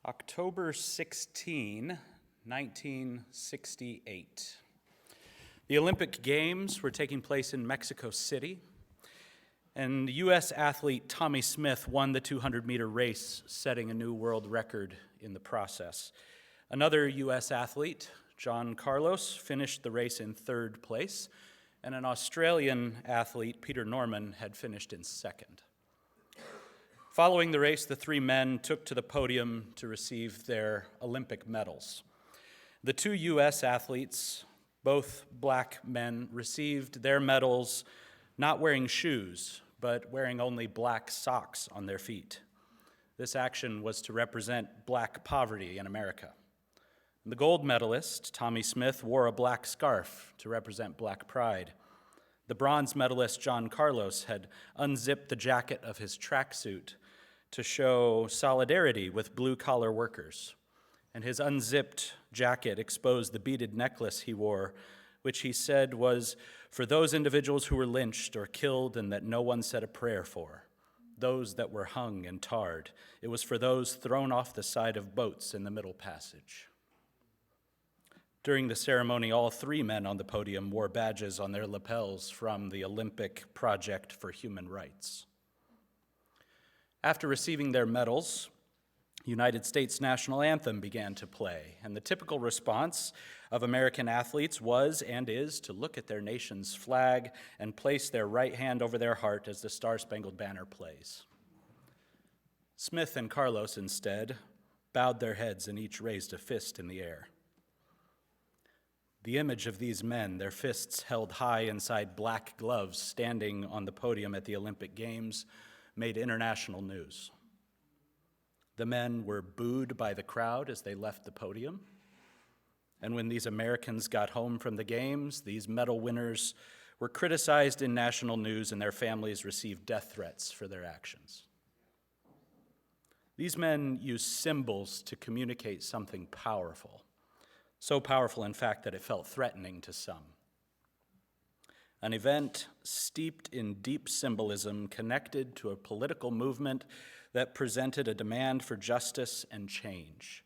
October 16, 1968. The Olympic Games were taking place in Mexico City, and U.S. athlete Tommie Smith won the 200-meter race, setting a new world record in the process. Another U.S. athlete, John Carlos, finished the race in third place, and an Australian athlete, Peter Norman, had finished in second. Following the race, the three men took to the podium to receive their Olympic medals. The two U.S. athletes, both black men, received their medals not wearing shoes, but wearing only black socks on their feet. This action was to represent black poverty in America. The gold medalist, Tommie Smith, wore a black scarf to represent black pride. The bronze medalist, John Carlos, had unzipped the jacket of his tracksuit to show solidarity with blue-collar workers, and his unzipped jacket exposed the beaded necklace he wore, which he said was for those individuals who were lynched or killed and that no one said a prayer for, those that were hung and tarred. It was for those thrown off the side of boats in the Middle Passage. During the ceremony, all three men on the podium wore badges on their lapels from the Olympic Project for Human Rights. After receiving their medals, United States national anthem began to play, and the typical response of American athletes was and is to look at their nation's flag and place their right hand over their heart as the Star-Spangled Banner plays. Smith and Carlos instead bowed their heads and each raised a fist in the air. The image of these men, their fists held high inside black gloves, standing on the podium at the Olympic Games, made international news. The men were booed by the crowd as they left the podium. And when these Americans got home from the games, these medal winners were criticized in national news and their families received death threats for their actions. These men used symbols to communicate something powerful. So powerful, in fact, that it felt threatening to some. An event steeped in deep symbolism connected to a political movement that presented a demand for justice and change.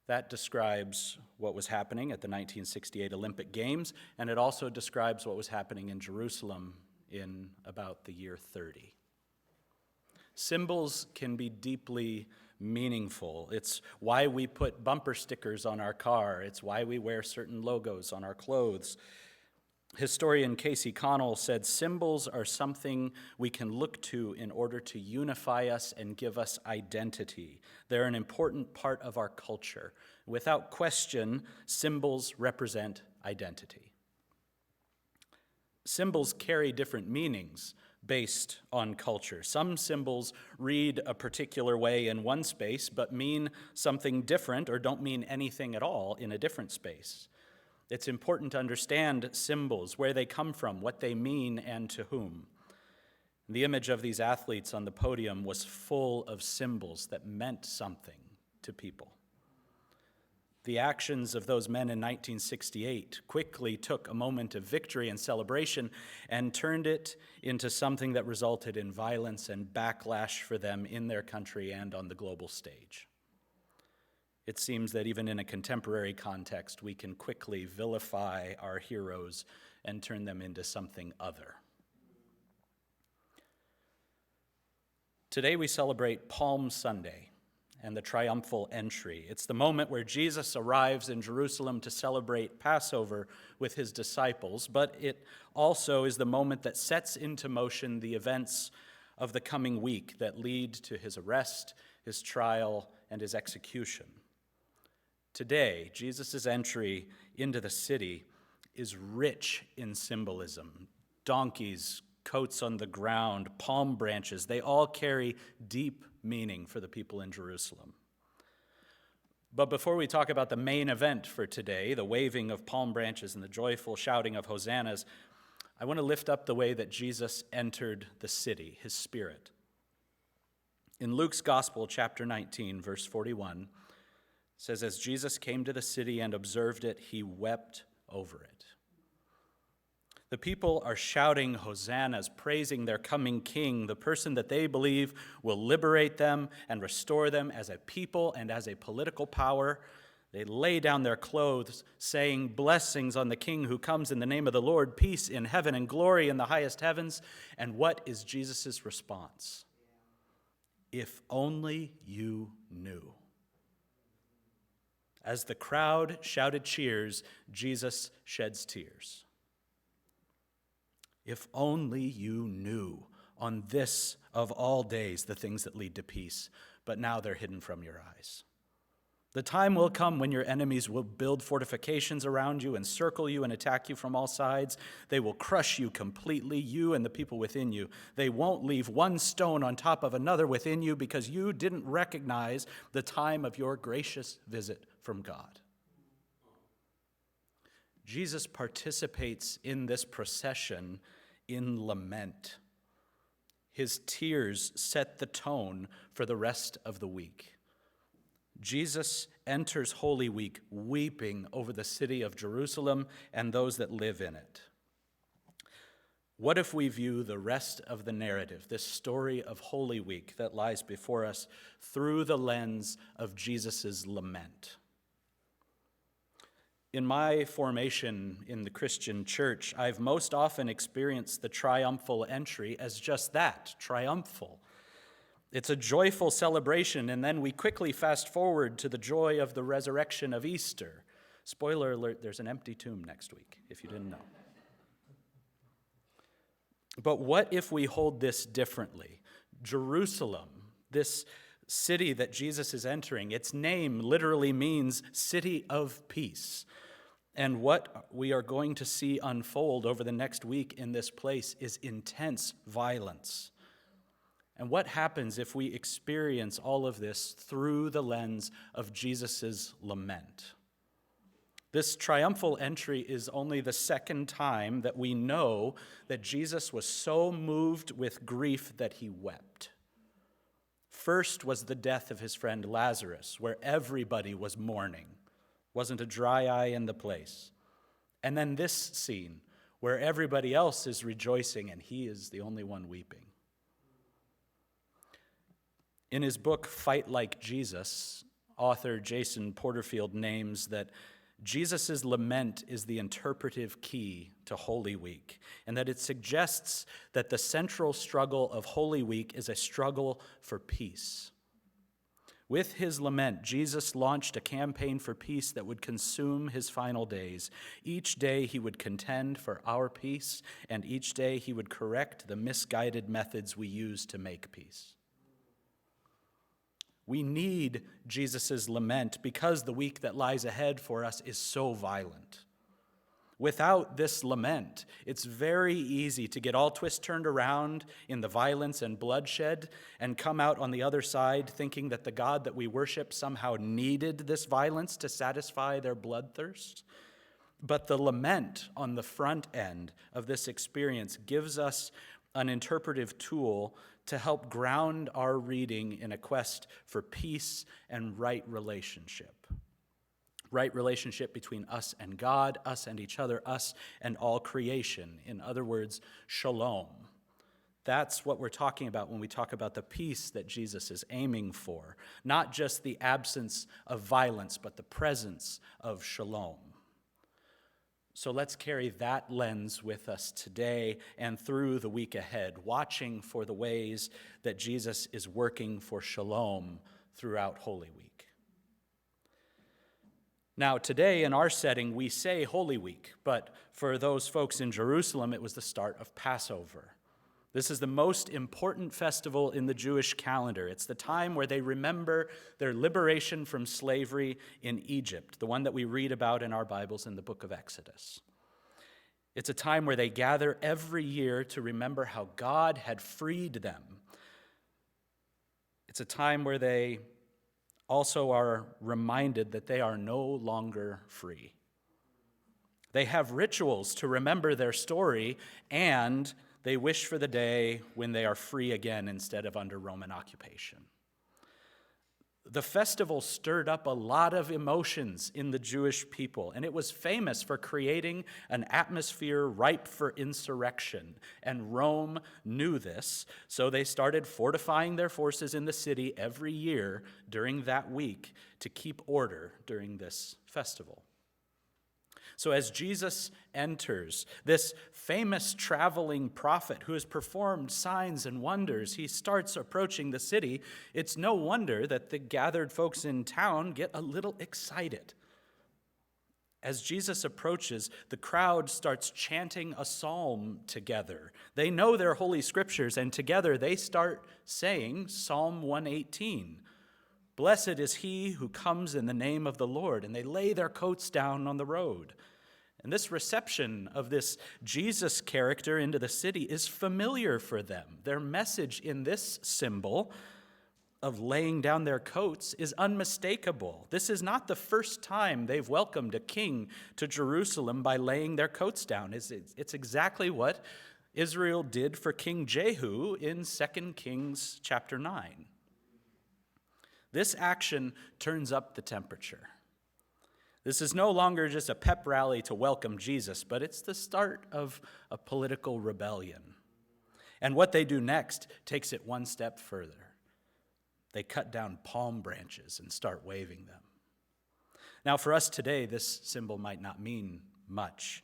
That describes what was happening at the 1968 Olympic Games, and it also describes what was happening in Jerusalem in about the year 30. Symbols can be deeply meaningful. It's why we put bumper stickers on our car. It's why we wear certain logos on our clothes. Historian Casey Connell said, "Symbols are something we can look to in order to unify us and give us identity. They're an important part of our culture. Without question, symbols represent identity." Symbols carry different meanings based on culture. Some symbols read a particular way in one space, but mean something different or don't mean anything at all in a different space. It's important to understand symbols, where they come from, what they mean, and to whom. The image of these athletes on the podium was full of symbols that meant something to people. The actions of those men in 1968 quickly took a moment of victory and celebration and turned it into something that resulted in violence and backlash for them in their country and on the global stage. It seems that even in a contemporary context, we can quickly vilify our heroes and turn them into something other. Today we celebrate Palm Sunday and the triumphal entry. It's the moment where Jesus arrives in Jerusalem to celebrate Passover with his disciples, but it also is the moment that sets into motion the events of the coming week that lead to his arrest, his trial, and his execution. Today, Jesus' entry into the city is rich in symbolism. Donkeys, coats on the ground, palm branches, they all carry deep meaning for the people in Jerusalem. But before we talk about the main event for today, the waving of palm branches and the joyful shouting of hosannas, I want to lift up the way that Jesus entered the city, his spirit. In Luke's Gospel, chapter 19, verse 41, says, "As Jesus came to the city and observed it, he wept over it." The people are shouting hosannas, praising their coming king, the person that they believe will liberate them and restore them as a people and as a political power. They lay down their clothes, saying blessings on the king who comes in the name of the Lord, peace in heaven and glory in the highest heavens. And what is Jesus' response? If only you knew. As the crowd shouted cheers, Jesus sheds tears. If only you knew on this of all days the things that lead to peace, but now they're hidden from your eyes. The time will come when your enemies will build fortifications around you, encircle you, and attack you from all sides. They will crush you completely, you and the people within you. They won't leave one stone on top of another within you because you didn't recognize the time of your gracious visit from God. Jesus participates in this procession in lament. His tears set the tone for the rest of the week. Jesus enters Holy Week weeping over the city of Jerusalem and those that live in it. What if we view the rest of the narrative, this story of Holy Week that lies before us, through the lens of Jesus' lament? In my formation in the Christian church, I've most often experienced the triumphal entry as just that, triumphal. It's a joyful celebration, and then we quickly fast forward to the joy of the resurrection of Easter. Spoiler alert, there's an empty tomb next week, if you didn't know. But what if we hold this differently? Jerusalem, this city that Jesus is entering, its name literally means city of peace. And what we are going to see unfold over the next week in this place is intense violence. And what happens if we experience all of this through the lens of Jesus' lament? This triumphal entry is only the second time that we know that Jesus was so moved with grief that he wept. First was the death of his friend Lazarus, where everybody was mourning. Wasn't a dry eye in the place. And then this scene, where everybody else is rejoicing and he is the only one weeping. In his book, Fight Like Jesus, author Jason Porterfield names that Jesus' lament is the interpretive key to Holy Week, and that it suggests that the central struggle of Holy Week is a struggle for peace. With his lament, Jesus launched a campaign for peace that would consume his final days. Each day he would contend for our peace, and each day he would correct the misguided methods we use to make peace. We need Jesus' lament because the week that lies ahead for us is so violent. Without this lament, it's very easy to get all twist-turned around in the violence and bloodshed and come out on the other side thinking that the God that we worship somehow needed this violence to satisfy their bloodthirst. But the lament on the front end of this experience gives us an interpretive tool to help ground our reading in a quest for peace and right relationship. Right relationship between us and God, us and each other, us and all creation. In other words, shalom. That's what we're talking about when we talk about the peace that Jesus is aiming for. Not just the absence of violence, but the presence of shalom. So let's carry that lens with us today and through the week ahead, watching for the ways that Jesus is working for shalom throughout Holy Week. Now, today in our setting, we say Holy Week, but for those folks in Jerusalem, it was the start of Passover. This is the most important festival in the Jewish calendar. It's the time where they remember their liberation from slavery in Egypt, the one that we read about in our Bibles in the book of Exodus. It's a time where they gather every year to remember how God had freed them. It's a time where they also are reminded that they are no longer free. They have rituals to remember their story, and they wish for the day when they are free again instead of under Roman occupation. The festival stirred up a lot of emotions in the Jewish people, and it was famous for creating an atmosphere ripe for insurrection. And Rome knew this, so they started fortifying their forces in the city every year during that week to keep order during this festival. So as Jesus enters, this famous traveling prophet who has performed signs and wonders, he starts approaching the city. It's no wonder that the gathered folks in town get a little excited. As Jesus approaches, the crowd starts chanting a psalm together. They know their holy scriptures, and together they start saying Psalm 118. Blessed is he who comes in the name of the Lord, and they lay their coats down on the road. And this reception of this Jesus character into the city is familiar for them. Their message in this symbol of laying down their coats is unmistakable. This is not the first time they've welcomed a king to Jerusalem by laying their coats down. It's exactly what Israel did for King Jehu in 2 Kings chapter 9. This action turns up the temperature. This is no longer just a pep rally to welcome Jesus, but it's the start of a political rebellion. And what they do next takes it one step further. They cut down palm branches and start waving them. Now, for us today, this symbol might not mean much,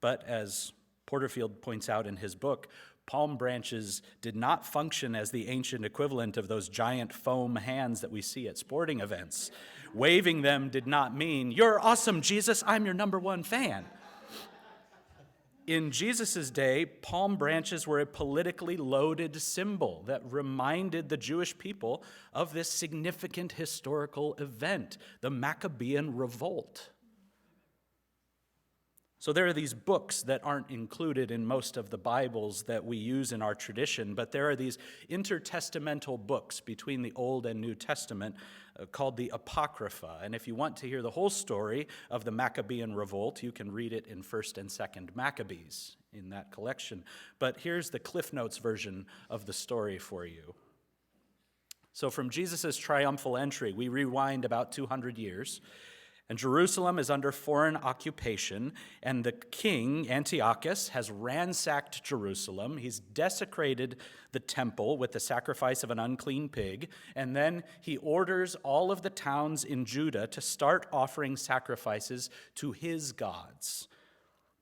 but as Porterfield points out in his book, palm branches did not function as the ancient equivalent of those giant foam hands that we see at sporting events. Waving them did not mean, "You're awesome, Jesus, I'm your number one fan." In Jesus' day, palm branches were a politically loaded symbol that reminded the Jewish people of this significant historical event, the Maccabean revolt. So there are these books that aren't included in most of the Bibles that we use in our tradition, but there are these intertestamental books between the Old and New Testament called the Apocrypha. And if you want to hear the whole story of the Maccabean revolt, you can read it in 1st and 2nd Maccabees in that collection. But here's the Cliff Notes version of the story for you. So from Jesus' triumphal entry, we rewind about 200 years. And Jerusalem is under foreign occupation, and the king, Antiochus, has ransacked Jerusalem. He's desecrated the temple with the sacrifice of an unclean pig, and then he orders all of the towns in Judah to start offering sacrifices to his gods.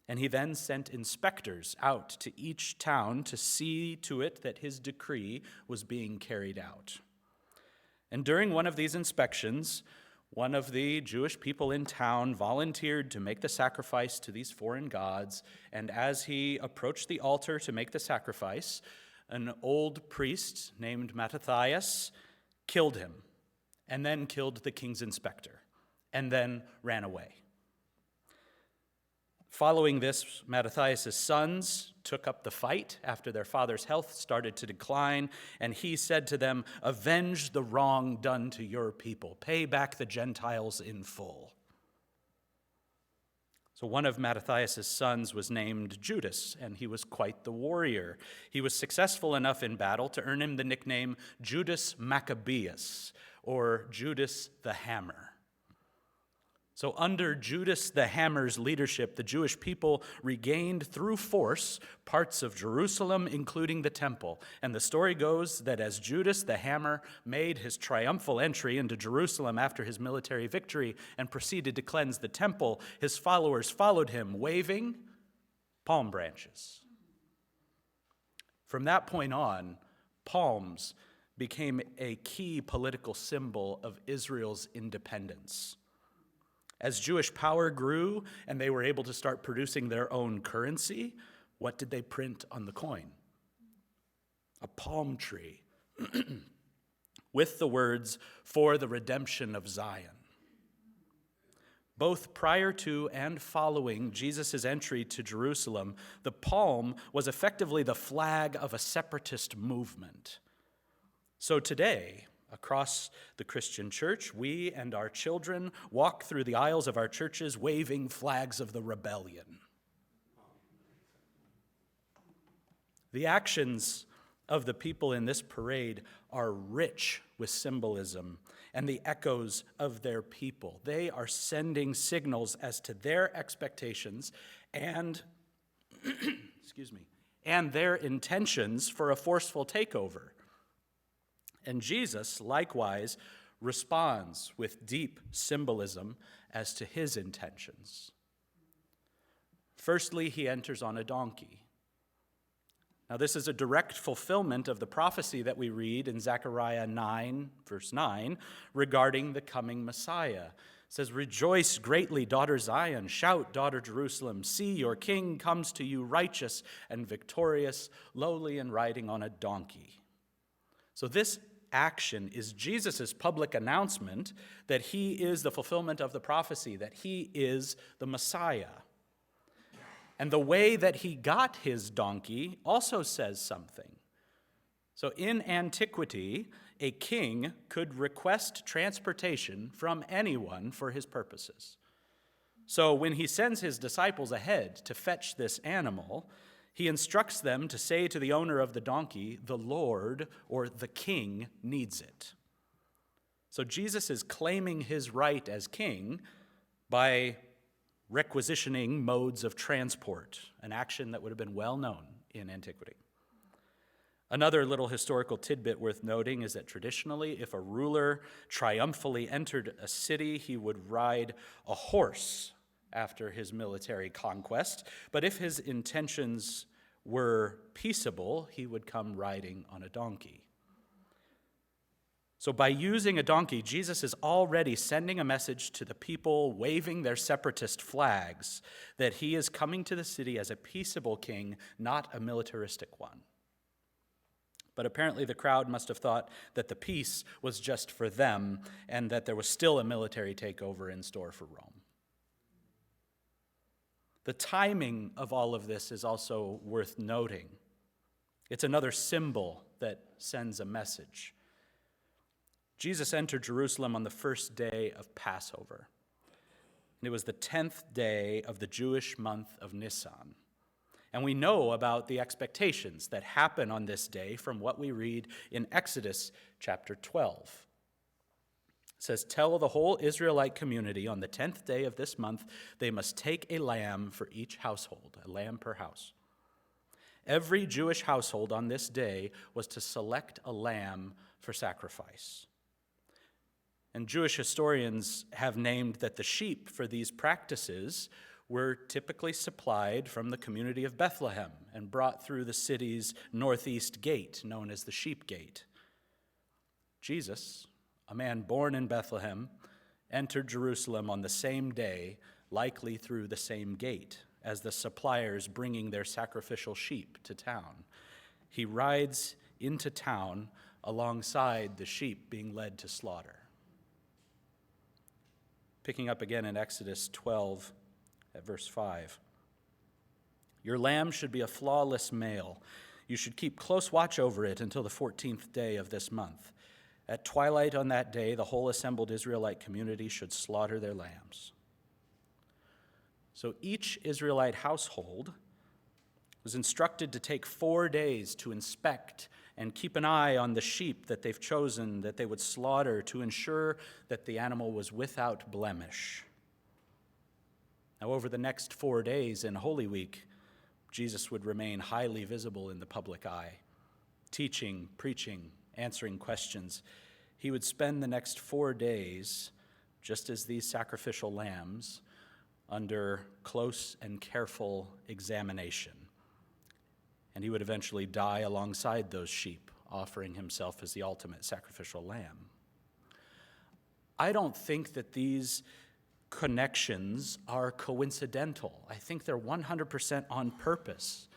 And he then sent inspectors out to each town to see to it that his decree was being carried out. And during one of these inspections, one of the Jewish people in town volunteered to make the sacrifice to these foreign gods, and as he approached the altar to make the sacrifice, an old priest named Mattathias killed him, and then killed the king's inspector, and then ran away. Following this, Mattathias' sons took up the fight after their father's health started to decline, and he said to them, "Avenge the wrong done to your people. Pay back the Gentiles in full." So one of Mattathias' sons was named Judas, and he was quite the warrior. He was successful enough in battle to earn him the nickname Judas Maccabeus, or Judas the Hammer. So under Judas the Hammer's leadership, the Jewish people regained through force parts of Jerusalem, including the temple. And the story goes that as Judas the Hammer made his triumphal entry into Jerusalem after his military victory and proceeded to cleanse the temple, his followers followed him, waving palm branches. From that point on, palms became a key political symbol of Israel's independence. As Jewish power grew and they were able to start producing their own currency, what did they print on the coin? A palm tree with the words, "For the redemption of Zion." Both prior to and following Jesus' entry to Jerusalem, the palm was effectively the flag of a separatist movement. So today, across the Christian church, we and our children walk through the aisles of our churches waving flags of the rebellion. The actions of the people in this parade are rich with symbolism and the echoes of their people. They are sending signals as to their expectations and, and their intentions for a forceful takeover. And Jesus, likewise, responds with deep symbolism as to his intentions. Firstly, he enters on a donkey. Now, this is a direct fulfillment of the prophecy that we read in Zechariah 9, verse 9, regarding the coming Messiah. It says, "Rejoice greatly, daughter Zion. Shout, daughter Jerusalem. See, your king comes to you righteous and victorious, lowly and riding on a donkey." So this action is Jesus' public announcement that he is the fulfillment of the prophecy, that he is the Messiah. And the way that he got his donkey also says something. So in antiquity, a king could request transportation from anyone for his purposes. So when he sends his disciples ahead to fetch this animal, he instructs them to say to the owner of the donkey, "The Lord," or "the king," needs it. So Jesus is claiming his right as king by requisitioning modes of transport, an action that would have been well known in antiquity. Another little historical tidbit worth noting is that traditionally, if a ruler triumphally entered a city, he would ride a horse after his military conquest, but if his intentions were peaceable, he would come riding on a donkey. So by using a donkey, Jesus is already sending a message to the people waving their separatist flags that he is coming to the city as a peaceable king, not a militaristic one. But apparently the crowd must have thought that the peace was just for them and that there was still a military takeover in store for Rome. The timing of all of this is also worth noting. It's another symbol that sends a message. Jesus entered Jerusalem on the first day of Passover. And it was the 10th day of the Jewish month of Nisan. And we know about the expectations that happen on this day from what we read in Exodus chapter 12. It says, "Tell the whole Israelite community on the 10th day of this month they must take a lamb for each household, a lamb per house. Every Jewish household on this day was to select a lamb for sacrifice." And Jewish historians have named that the sheep for these practices were typically supplied from the community of Bethlehem and brought through the city's northeast gate, known as the Sheep Gate. Jesus, a man born in Bethlehem, entered Jerusalem on the same day, likely through the same gate, as the suppliers bringing their sacrificial sheep to town. He rides into town alongside the sheep being led to slaughter. Picking up again in Exodus 12 at verse 5. "Your lamb should be a flawless male. You should keep close watch over it until the 14th day of this month. At twilight on that day, the whole assembled Israelite community should slaughter their lambs." So each Israelite household was instructed to take 4 days to inspect and keep an eye on the sheep that they've chosen that they would slaughter to ensure that the animal was without blemish. Now, over the next 4 days in Holy Week, Jesus would remain highly visible in the public eye, teaching, preaching, answering questions. He would spend the next 4 days, just as these sacrificial lambs, under close and careful examination. And he would eventually die alongside those sheep, offering himself as the ultimate sacrificial lamb. I don't think that these connections are coincidental. I think they're 100% on purpose.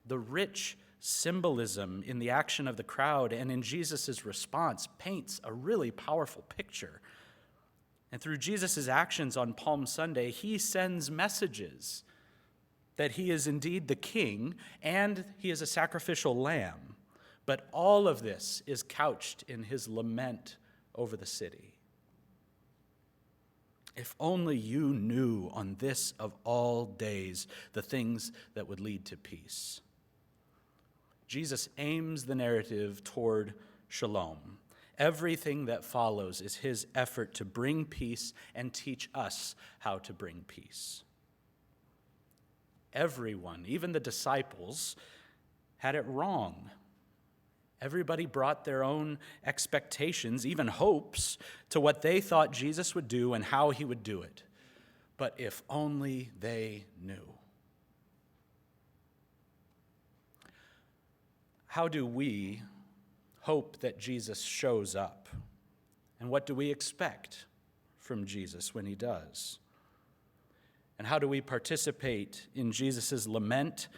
The rich symbolism in the action of the crowd and in Jesus' response paints a really powerful picture. And through Jesus' actions on Palm Sunday, he sends messages that he is indeed the king and he is a sacrificial lamb. But all of this is couched in his lament over the city. "If only you knew on this of all days the things that would lead to peace." Jesus aims the narrative toward shalom. Everything that follows is his effort to bring peace and teach us how to bring peace. Everyone, even the disciples, had it wrong. Everybody brought their own expectations, even hopes, to what they thought Jesus would do and how he would do it. But if only they knew. How do we hope that Jesus shows up? And what do we expect from Jesus when he does? And how do we participate in Jesus' lament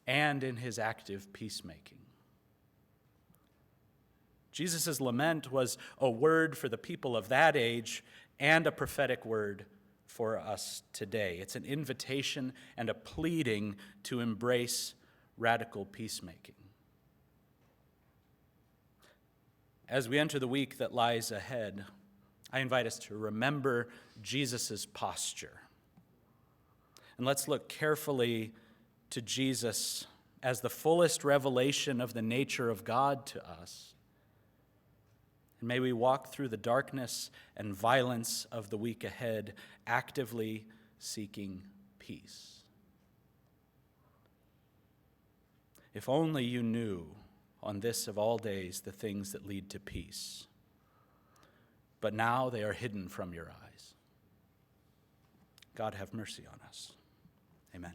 and in his active peacemaking? Jesus' lament was a word for the people of that age and a prophetic word for us today. It's an invitation and a pleading to embrace radical peacemaking. As we enter the week that lies ahead, I invite us to remember Jesus' posture. And let's look carefully to Jesus as the fullest revelation of the nature of God to us. And may we walk through the darkness and violence of the week ahead, actively seeking peace. If only you knew on this of all days the things that lead to peace. But now they are hidden from your eyes. God have mercy on us. Amen.